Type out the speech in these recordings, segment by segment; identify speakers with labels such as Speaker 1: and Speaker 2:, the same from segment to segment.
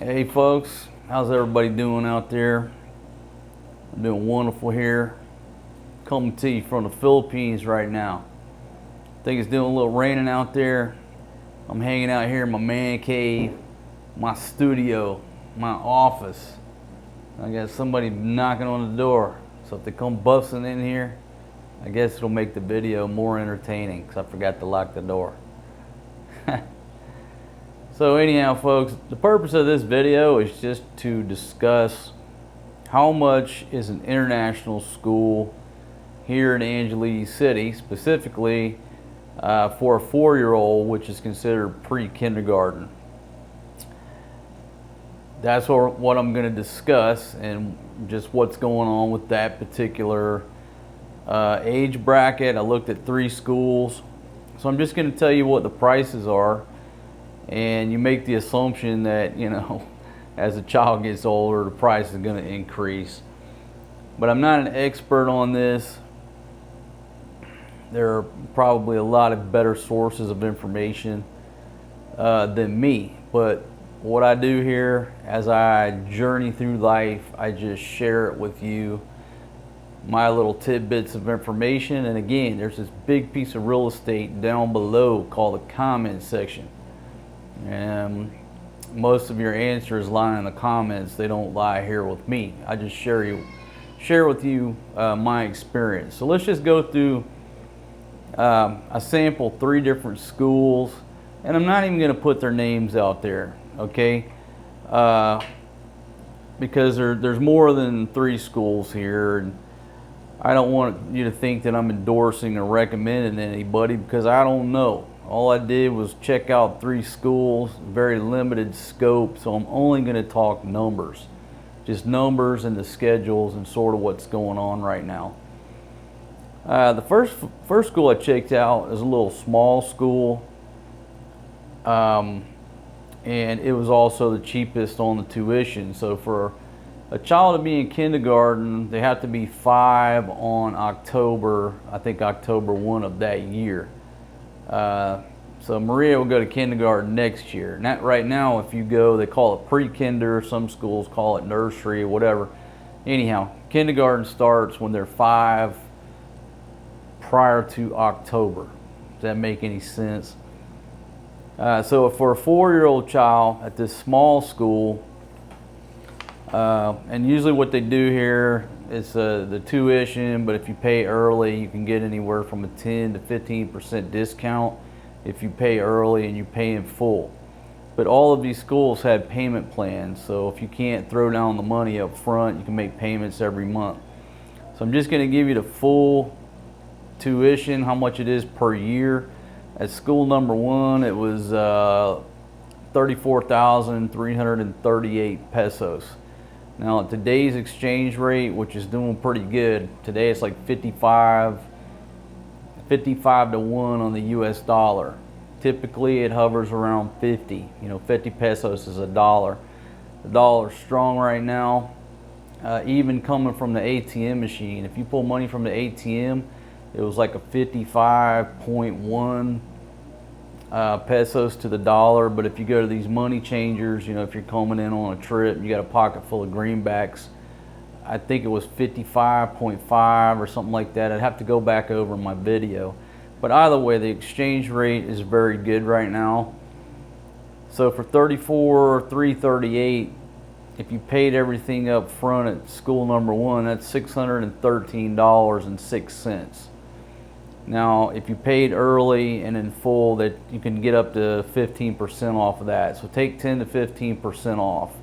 Speaker 1: Hey folks, how's everybody doing out there? I'm doing wonderful here. Coming to you from the Philippines right now. I think it's doing a little raining out there. I'm hanging out here in my man cave, my studio, my office. I got somebody knocking on the door. So if they come busting in here, I guess it'll make the video more entertaining because I forgot to lock the door. So anyhow, folks, the purpose of this video is just to discuss how much is an international school here in Angeles City, specifically for a 4-year-old, which is considered pre-kindergarten. That's what I'm going to discuss, and just what's going on with that particular age bracket. I looked at 3 schools, so I'm just going to tell you what the prices are. And you make the assumption that, as the child gets older, the price is going to increase. But I'm not an expert on this. There are probably a lot of better sources of information than me. But what I do here, as I journey through life, I just share it with you, my little tidbits of information. And again, there's this big piece of real estate down below called the comment section. And most of your answers lie in the comments. They don't lie here with me. I just share with you my experience. So let's just go through. I sampled 3 different schools, and I'm not even going to put their names out there, okay? Because there's more than 3 schools here, and I don't want you to think that I'm endorsing or recommending anybody, because I don't know. All I did was check out 3 schools, very limited scope, so I'm only going to talk numbers. Just numbers and the schedules and sort of what's going on right now. The first school I checked out is a little small school, and it was also the cheapest on the tuition. So for a child to be in kindergarten, they have to be 5 on October 1 of that year. So Maria will go to kindergarten next year. And right now, if you go, they call it pre-kinder. Some schools call it nursery or whatever. Anyhow, kindergarten starts when they're 5 prior to October. Does that make any sense? So for a 4-year-old child at this small school, and usually what they do here is the tuition, but if you pay early, you can get anywhere from a 10 to 15% discount if you pay early and you pay in full. But all of these schools have payment plans, so if you can't throw down the money up front, you can make payments every month. So I'm just going to give you the full tuition, how much it is per year. At school number 1, it was 34,338 pesos. Now at today's exchange rate, which is doing pretty good, today it's like 55 to 1 on the US dollar. Typically it hovers around 50. 50 pesos is $1. The dollar's strong right now. Even coming from the ATM machine, if you pull money from the ATM, it was like a 55.1 pesos to the dollar. But if you go to these money changers, if you're coming in on a trip, you got a pocket full of greenbacks, I think it was 55.5 or something like that. I'd have to go back over my video. But either way, the exchange rate is very good right now. So for 34,338, if you paid everything up front at school number 1, that's $613.06. Now, if you paid early and in full, that you can get up to 15% off of that. So take 10 to 15% off.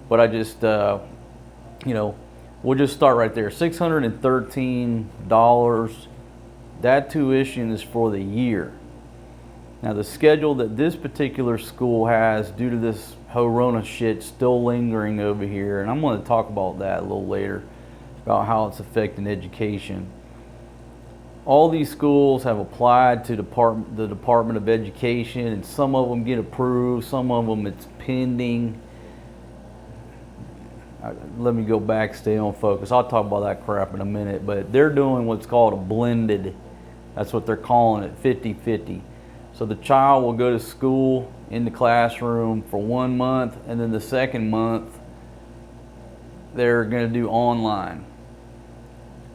Speaker 1: But I just, we'll just start right there. $613. That tuition is for the year. Now, the schedule that this particular school has, due to this Corona shit still lingering over here, and I'm going to talk about that a little later, about how it's affecting education. All these schools have applied to the Department of Education, and some of them get approved, some of them it's pending. Let me go back, stay on focus. I'll talk about that crap in a minute, but they're doing what's called a blended, that's what they're calling it, 50-50. So the child will go to school in the classroom for 1 month, and then the second month they're going to do online.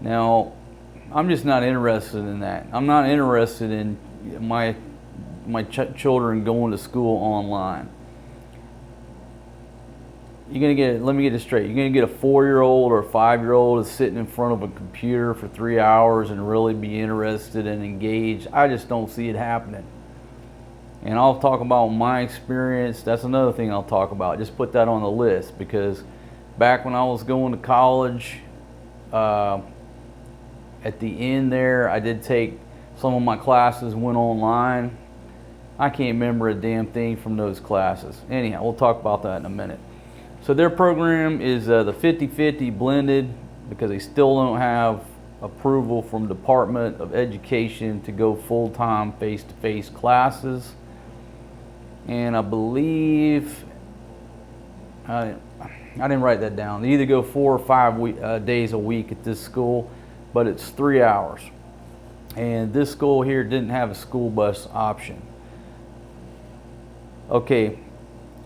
Speaker 1: Now, I'm just not interested in that. I'm not interested in my children going to school online. You're gonna get, let me get this straight, you're gonna get a 4-year-old or a 5-year-old that's sitting in front of a computer for 3 hours and really be interested and engaged. I just don't see it happening. And I'll talk about my experience. That's another thing I'll talk about. Just put that on the list, because back when I was going to college, at the end there, I did take some of my classes went online. I can't remember a damn thing from those classes. Anyhow, we'll talk about that in a minute. So their program is the 50-50 blended, because they still don't have approval from Department of Education to go full-time face-to-face classes. And I believe, I didn't write that down. They either go 4 or 5 days a week at this school, but it's 3 hours. And this school here didn't have a school bus option. Okay,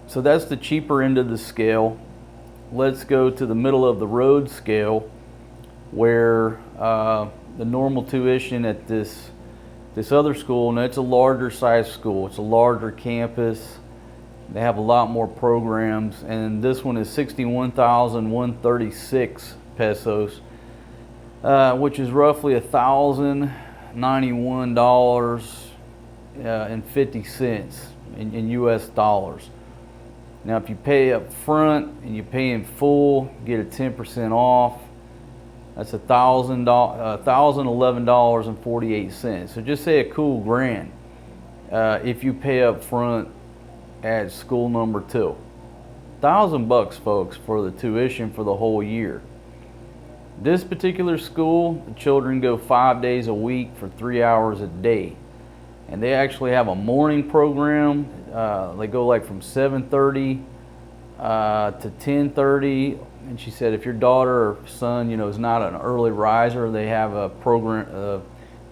Speaker 1: so that's the cheaper end of the scale. Let's go to the middle of the road scale, where the normal tuition at this other school, and it's a larger size school, it's a larger campus, they have a lot more programs, and this one is 61,136 pesos, which is roughly $1,091.50 in US dollars. Now, if you pay up front and you pay in full, you get a 10% off. That's $1,011.48. So just say a cool grand if you pay up front at school number 2. $1,000, folks, for the tuition for the whole year. This particular school, the children go 5 days a week for 3 hours a day. And they actually have a morning program. They go like from 7:30 to 10:30. And she said if your daughter or son, is not an early riser, they have a program,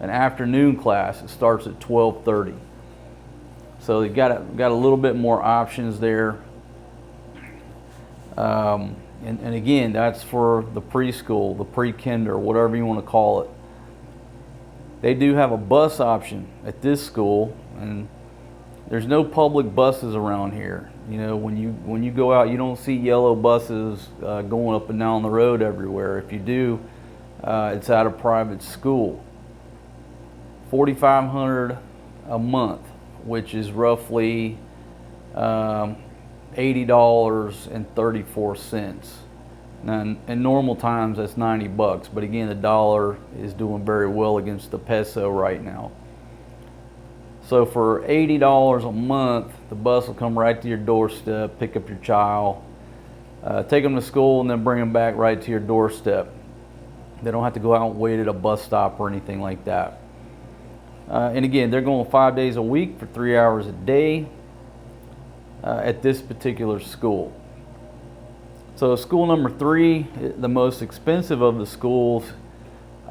Speaker 1: an afternoon class. It starts at 12:30. So they got a little bit more options there. And again, that's for the preschool, the pre-kinder, whatever you want to call it. They do have a bus option at this school, and there's no public buses around here. When you go out, you don't see yellow buses going up and down the road everywhere. If you do, it's at a private school. $4,500 a month, which is roughly $80.34. Now, in normal times, that's $90, but again, the dollar is doing very well against the peso right now. So for $80 a month, the bus will come right to your doorstep, pick up your child, take them to school, and then bring them back right to your doorstep. They don't have to go out and wait at a bus stop or anything like that. And again, they're going 5 days a week for 3 hours a day at this particular school. So school number 3, the most expensive of the schools,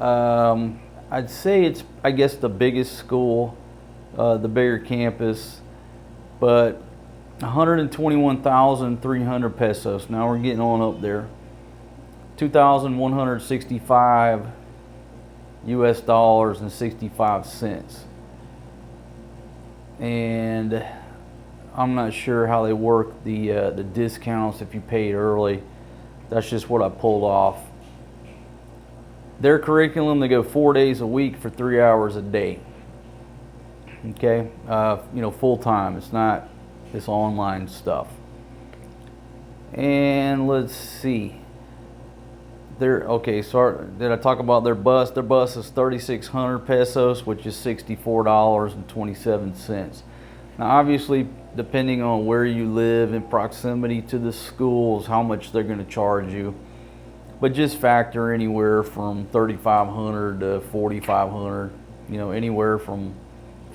Speaker 1: I'd say it's, I guess, the biggest school, the bigger campus, but 121,300 pesos. Now we're getting on up there. 2,165 US dollars and 65 cents. And I'm not sure how they work the discounts if you paid early. That's just what I pulled off. Their curriculum, they go 4 days a week for 3 hours a day. Okay, full time. It's not this online stuff. And let's see. So did I talk about their bus? Their bus is 3,600 pesos, which is $64.27. Now, obviously, depending on where you live in proximity to the schools, how much they're going to charge you. But just factor anywhere from 3,500 to 4,500. Anywhere from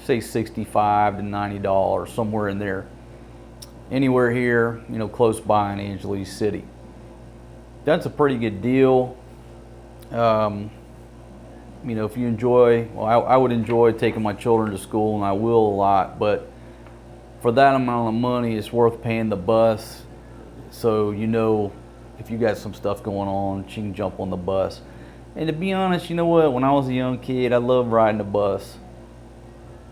Speaker 1: say $65 to $90, somewhere in there. Anywhere here, close by in Angeles City. That's a pretty good deal. you know, if you enjoy, well, I would enjoy taking my children to school, and I will a lot, but for that amount of money, it's worth paying the bus. So, you know, if you got some stuff going on, she can jump on the bus. And to be honest, you know what? When I was a young kid, I loved riding the bus.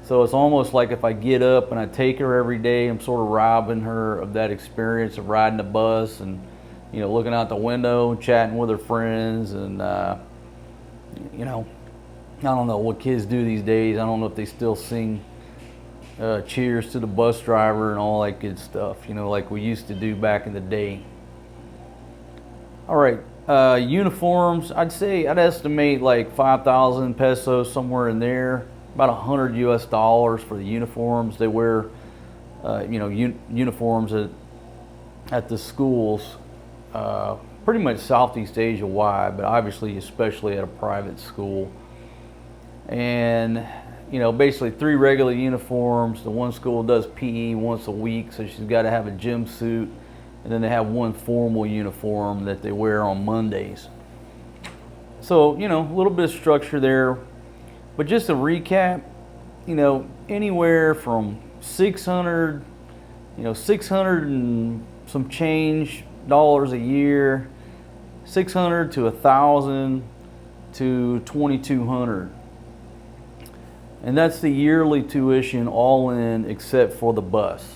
Speaker 1: So it's almost like if I get up and I take her every day, I'm sort of robbing her of that experience of riding the bus and, you know, looking out the window, chatting with her friends, and, you know, I don't know what kids do these days. I don't know if they still sing cheers to the bus driver and all that good stuff, you know, like we used to do back in the day. All right, uniforms, I'd estimate like 5,000 pesos, somewhere in there, about $100 US for the uniforms. They wear, you know, uniforms at the schools, pretty much Southeast Asia wide, but obviously especially at a private school. And, you know, basically 3 regular uniforms. The one school does PE once a week, so she's got to have a gym suit. And then they have one formal uniform that they wear on Mondays. So, you know, a little bit of structure there. But just to recap, you know, anywhere from 600 and some change dollars a year, 600 to 1,000 to 2,200. And that's the yearly tuition all in except for the bus.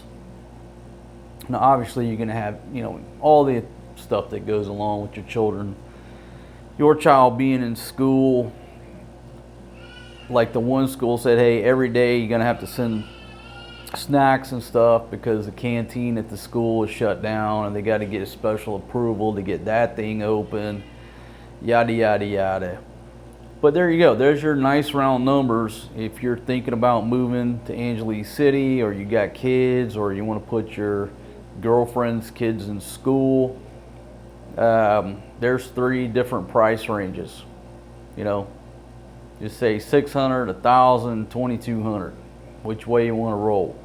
Speaker 1: Now, obviously, you're going to have, you know, all the stuff that goes along with your children. Your child being in school, like the one school said, hey, every day you're going to have to send snacks and stuff because the canteen at the school is shut down and they got to get a special approval to get that thing open, yada, yada, yada. But there you go. There's your nice round numbers. If you're thinking about moving to Angeles City, or you got kids, or you want to put your girlfriend's kids in school, there's 3 different price ranges. You know, just say 600, 1,000, 2,200, which way you want to roll.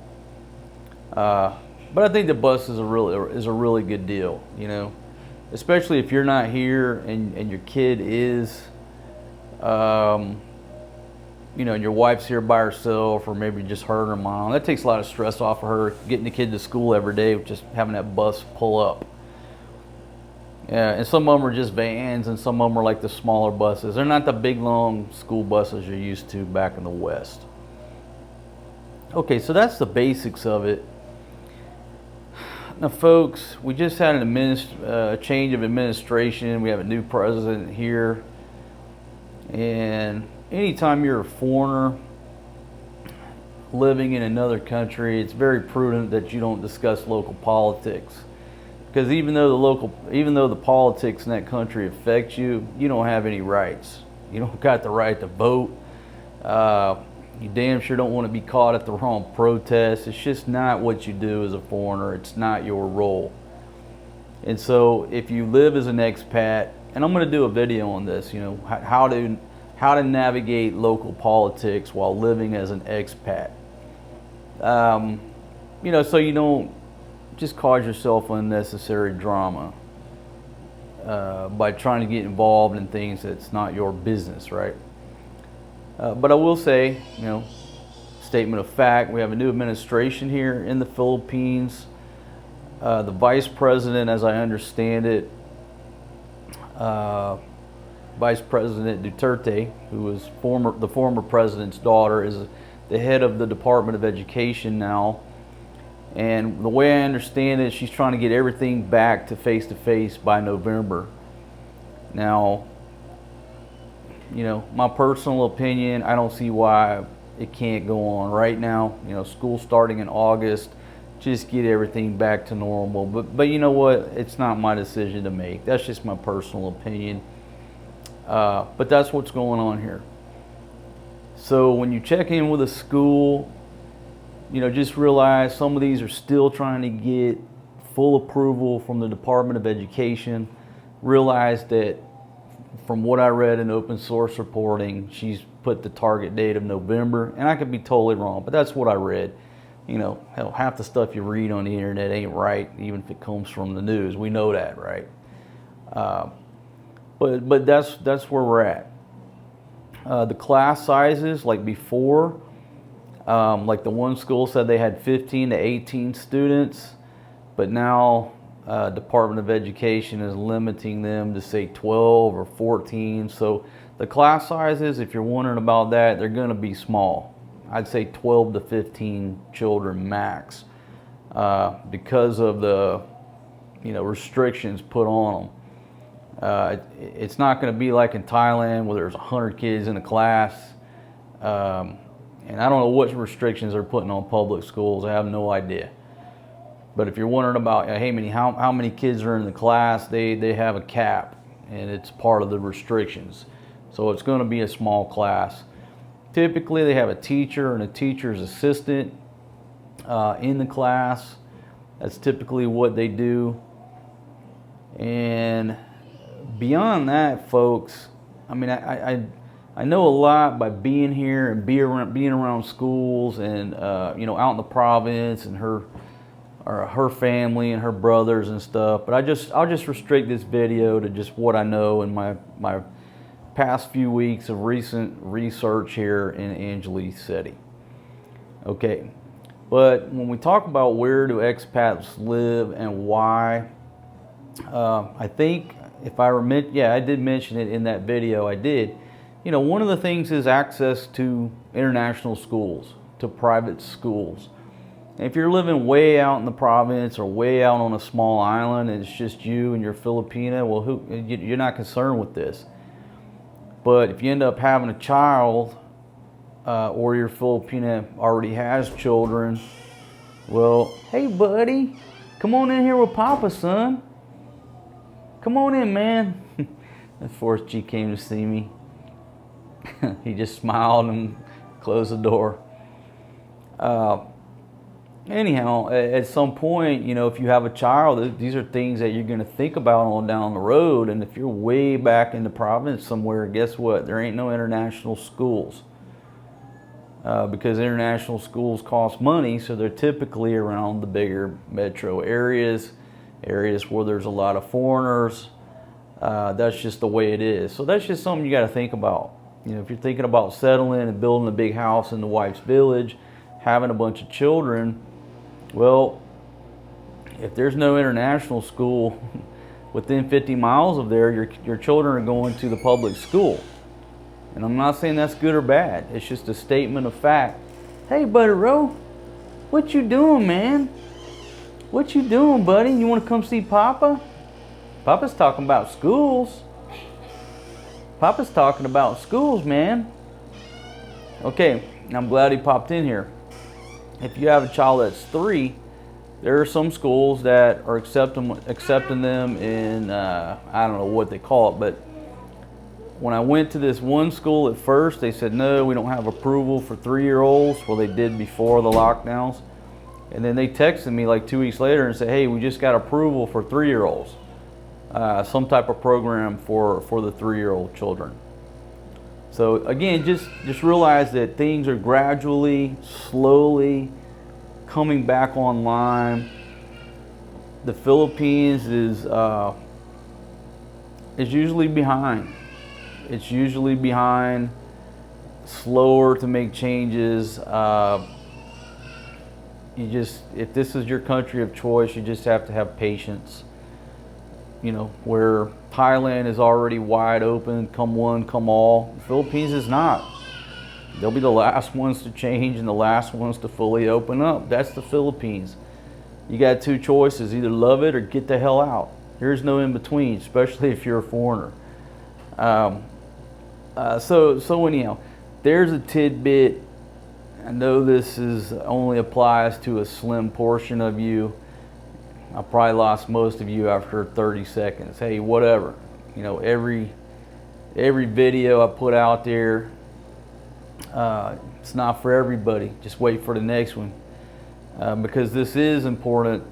Speaker 1: But I think the bus is a really good deal. You know, especially if you're not here and your kid is, you know, and your wife's here by herself, or maybe just her and her mom. That takes a lot of stress off of her, getting the kid to school every day, just having that bus pull up. Yeah, and some of them are just vans, and some of them are like the smaller buses. They're not the big, long school buses you're used to back in the West. Okay, so that's the basics of it. Now, folks, we just had a change of administration. We have a new president here. And anytime you're a foreigner living in another country, it's very prudent that you don't discuss local politics. Because even though the politics in that country affect you, you don't have any rights. You don't got the right to vote. You damn sure don't want to be caught at the wrong protest. It's just not what you do as a foreigner. It's not your role. And so if you live as an expat, and I'm going to do a video on this, you know, how to navigate local politics while living as an expat. You know, so you don't just cause yourself unnecessary drama by trying to get involved in things that's not your business, right? But I will say, you know, statement of fact, we have a new administration here in the Philippines. The vice president, as I understand it, Vice President Duterte, who was the former president's daughter, is the head of the Department of Education now. And the way I understand it, she's trying to get everything back to face-to-face by November. Now, you know, my personal opinion, I don't see why it can't go on right now. You know, school starting in August, just get everything back to normal. But you know what? It's not my decision to make. That's just my personal opinion. But that's what's going on here. So when you check in with a school, you know, just realize some of these are still trying to get full approval from the Department of Education. Realize that from what I read in open source reporting, she's put the target date of November, and I could be totally wrong, but that's what I read. You know, hell, half the stuff you read on the internet ain't right, even if it comes from the news. We know that, right? But that's where we're at. The class sizes, like before, like the one school said they had 15 to 18 students, but now Department of Education is limiting them to say 12 or 14. So the class sizes, if you're wondering about that, they're going to be small. I'd say 12 to 15 children max, because of the restrictions put on them. It's not going to be like in Thailand where there's 100 kids in a class. And I don't know what restrictions they're putting on public schools. I have no idea. But if you're wondering about, hey, how many kids are in the class, they have a cap, and it's part of the restrictions. So it's going to be a small class. Typically, they have a teacher and a teacher's assistant in the class. That's typically what they do. And beyond that, folks, I mean, I know a lot by being here and being around schools and out in the province, and her family and her brothers and stuff. But I'll just restrict this video to just what I know in my past few weeks of recent research here in Angeles City. Okay, but when we talk about where do expats live and why, I think if I remember, yeah, I did mention it in that video. I did. One of the things is access to international schools, to private schools. If you're living way out in the province or way out on a small island and it's just you and you're Filipina, well, you're not concerned with this. But if you end up having a child, or your Filipina already has children, well, hey buddy, come on in here with Papa, son. Come on in, man. Of course, G came to see me. He just smiled and closed the door. Anyhow, at some point, if you have a child, these are things that you're going to think about on down the road. And if you're way back in the province somewhere, guess what? There ain't no international schools. Because international schools cost money, so they're typically around the bigger metro areas where there's a lot of foreigners. That's just the way it is. So that's just something you got to think about. If you're thinking about settling and building a big house in the wife's village, having a bunch of children, well, if there's no international school within 50 miles of there, your children are going to the public school. And I'm not saying that's good or bad. It's just a statement of fact. Hey, Buddy Rowe, what you doing, man? What you doing, buddy? You want to come see Papa? Papa's talking about schools. Papa's talking about schools, man. Okay, I'm glad he popped in here. If you have a child that's 3, there are some schools that are accepting them in, I don't know what they call it, but when I went to this one school at first, they said, no, we don't have approval for 3-year-olds. Well, they did before the lockdowns. And then they texted me like 2 weeks later and said, hey, we just got approval for 3-year-olds. Some type of program for the 3-year-old children. So again, just realize that things are gradually, slowly coming back online. The Philippines is usually behind. It's usually behind, slower to make changes. If this is your country of choice, you just have to have patience. Where Thailand is already wide open, come one, come all. The Philippines is not. They'll be the last ones to change and the last ones to fully open up. That's the Philippines. You got 2 choices, either love it or get the hell out. There's no in between, especially if you're a foreigner. So anyhow, there's a tidbit. I know this only applies to a slim portion of you. I probably lost most of you after 30 seconds. Hey, whatever. Every video I put out there, it's not for everybody. Just wait for the next one. Because this is important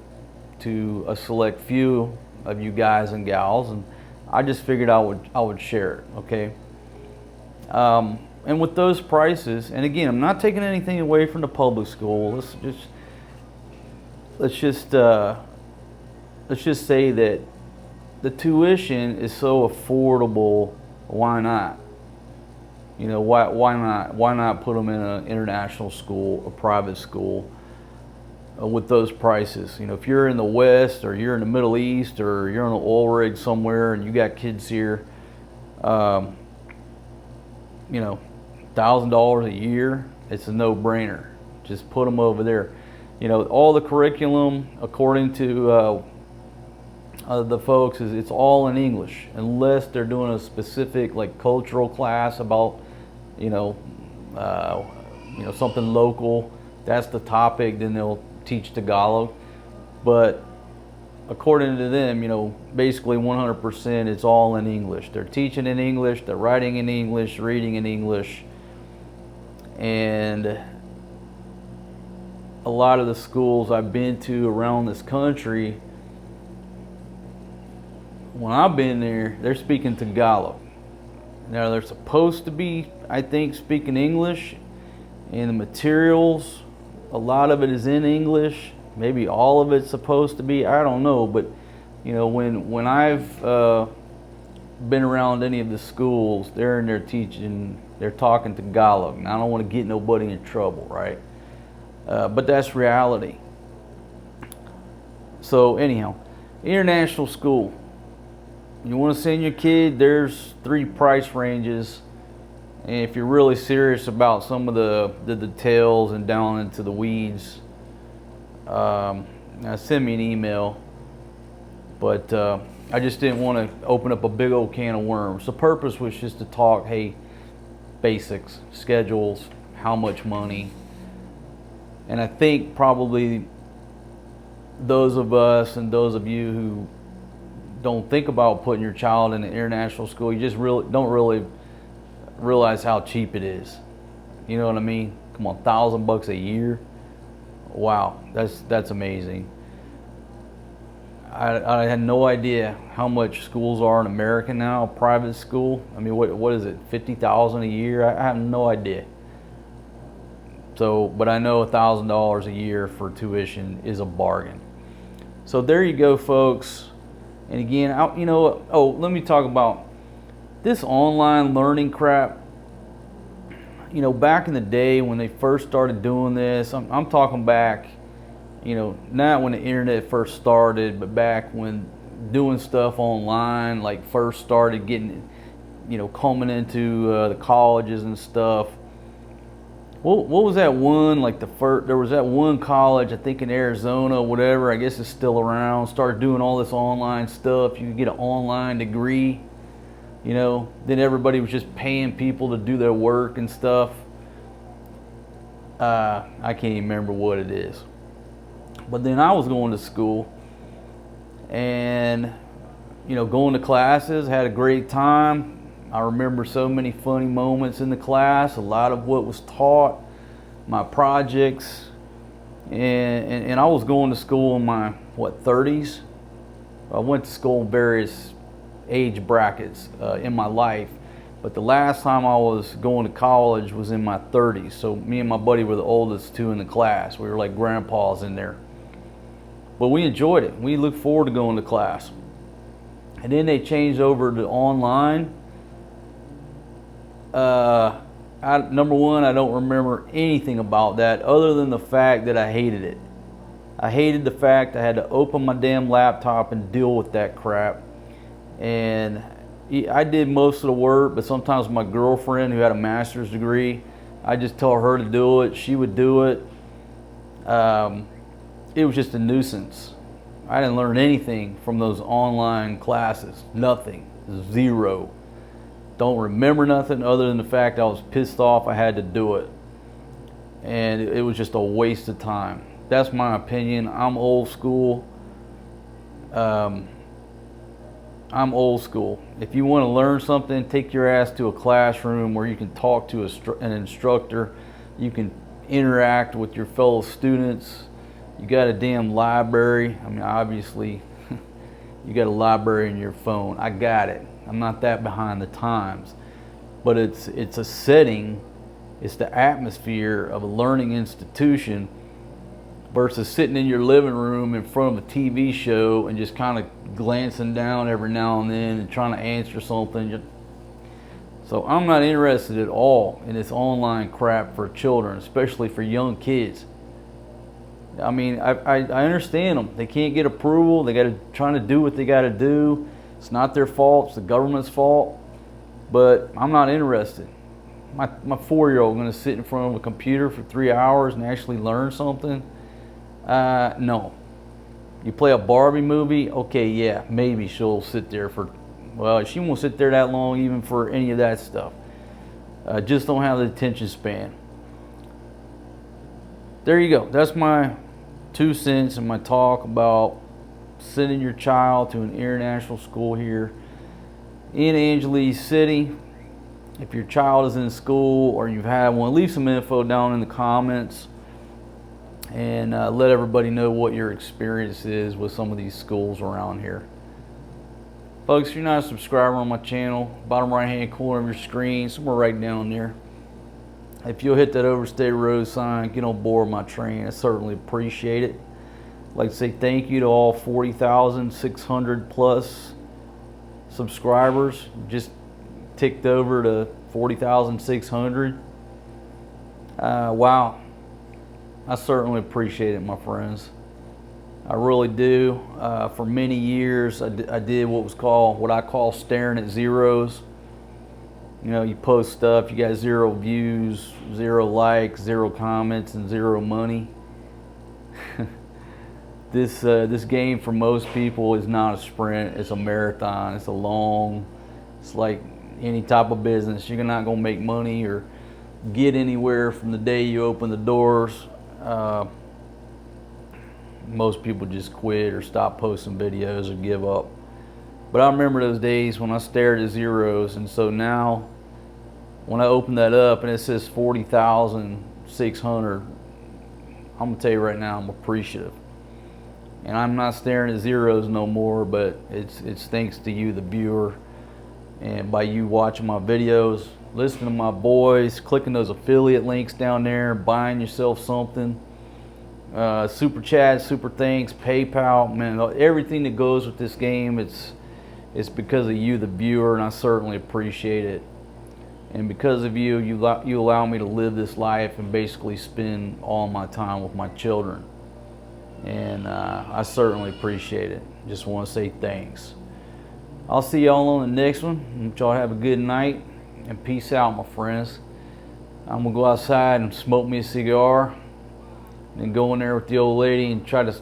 Speaker 1: to a select few of you guys and gals, and I just figured I would share it, okay? And with those prices, and again, I'm not taking anything away from the public school. Let's just say that the tuition is so affordable. Why not? You know, why not put them in an international school, a private school, with those prices? You know, if you're in the West or you're in the Middle East or you're on an oil rig somewhere and you got kids here, you know, $1,000 a year, it's a no-brainer. Just put them over there. You know, all the curriculum, according to the folks, is it's all in English, unless they're doing a specific like cultural class about, you know, something local. That's the topic. Then they'll teach Tagalog. But according to them, you know, basically 100% it's all in English. They're teaching in English, they're writing in English, reading in English. And a lot of the schools I've been to around this country, when I've been there, they're speaking Tagalog. Now they're supposed to be, I think, speaking English, and the materials, a lot of it is in English. Maybe all of it's supposed to be, I don't know. But you know, when I've been around any of the schools, they're in there teaching, they're talking Tagalog. And I don't want to get nobody in trouble, right? But that's reality. So anyhow, international school. You want to send your kid, there's 3 price ranges. And if you're really serious about some of the details and down into the weeds, send me an email. But I just didn't want to open up a big old can of worms. The purpose was just to talk, hey, basics, schedules, how much money. And I think probably those of us and those of you who don't think about putting your child in an international school, you just don't really realize how cheap it is. You know what I mean? Come on, $1,000 a year. Wow, that's amazing. I had no idea how much schools are in America now, private school. I mean, what is it, $50,000 a year? I have no idea. So, but I know $1,000 a year for tuition is a bargain. So there you go, folks. And again, let me talk about this online learning crap. You know, back in the day when they first started doing this, I'm talking back, you know, not when the internet first started, but back when doing stuff online like first started getting, you know, coming into the colleges and stuff. What was that one, like there was that one college, I think in Arizona, whatever, I guess it's still around, started doing all this online stuff. You could get an online degree, you know, then everybody was just paying people to do their work and stuff. I can't even remember what it is. But then I was going to school and, you know, going to classes, had a great time. I remember so many funny moments in the class, a lot of what was taught, my projects, and I was going to school in my, 30s? I went to school in various age brackets in my life, but the last time I was going to college was in my 30s, so me and my buddy were the oldest 2 in the class. We were like grandpas in there. But we enjoyed it. We looked forward to going to class. And then they changed over to online. Number one, I don't remember anything about that other than the fact that I hated it. I hated the fact I had to open my damn laptop and deal with that crap. And I did most of the work, but sometimes my girlfriend, who had a master's degree, I just tell her to do it. She would do it. It was just a nuisance. I didn't learn anything from those online classes. Nothing. 0. Don't remember nothing other than the fact I was pissed off I had to do it. And it was just a waste of time. That's my opinion. I'm old school. I'm old school. If you want to learn something, take your ass to a classroom where you can talk to an instructor. You can interact with your fellow students. You got a damn library. I mean, obviously, you got a library in your phone. I got it. I'm not that behind the times. But it's a setting, it's the atmosphere of a learning institution versus sitting in your living room in front of a TV show and just kind of glancing down every now and then and trying to answer something. So I'm not interested at all in this online crap for children, especially for young kids. I mean, I understand them. They can't get approval. They got to trying to do what they got to do. It's not their fault. It's the government's fault. But I'm not interested. My 4-year-old going to sit in front of a computer for 3 hours and actually learn something? No. You play a Barbie movie, okay, yeah, maybe she'll sit there for, well, she won't sit there that long even for any of that stuff. Just don't have the attention span. There you go. That's my 2 cents and my talk about sending your child to an international school here in Angeles City. If your child is in school or you've had one, leave some info down in the comments and let everybody know what your experience is with some of these schools around here. Folks, if you're not a subscriber on my channel, bottom right hand corner of your screen, somewhere right down there, if you'll hit that Overstay Road sign, get on board my train, I certainly appreciate it. I'd like to say thank you to all 40,600 plus subscribers. Just ticked over to 40,600. Wow. I certainly appreciate it, my friends. I really do. For many years, I did what I call staring at zeros. You know, you post stuff, you got 0 views, 0 likes, 0 comments, and 0 money. This game for most people is not a sprint, it's a marathon. It's like any type of business. You're not gonna make money or get anywhere from the day you open the doors. Most people just quit or stop posting videos or give up. But I remember those days when I stared at zeros, and so now when I open that up and it says 40,600, I'm gonna tell you right now, I'm appreciative. And I'm not staring at zeros no more, but it's thanks to you, the viewer, and by you watching my videos, listening to my boys, clicking those affiliate links down there, buying yourself something. Super chat, super thanks, PayPal, man, everything that goes with this game, it's because of you, the viewer, and I certainly appreciate it. And because of you, you allow me to live this life and basically spend all my time with my children. And I certainly appreciate it. Just want to say thanks. I'll see y'all on the next one. I want y'all have a good night and peace out, my friends. I'm gonna go outside and smoke me a cigar, and go in there with the old lady and try to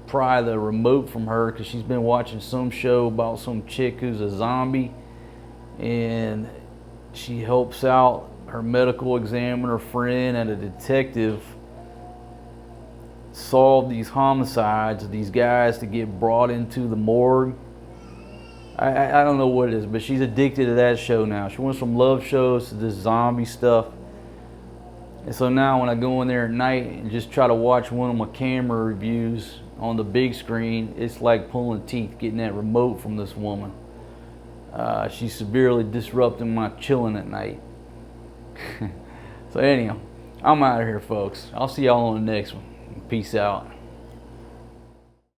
Speaker 1: pry the remote from her because she's been watching some show about some chick who's a zombie, and she helps out her medical examiner friend and a detective solve these homicides of these guys to get brought into the morgue. I don't know what it is, but she's addicted to that show now. She went from love shows to this zombie stuff. And so now when I go in there at night and just try to watch one of my camera reviews on the big screen, it's like pulling teeth getting that remote from this woman. She's severely disrupting my chilling at night. So anyhow, I'm out of here, folks. I'll see y'all on the next one. Peace out.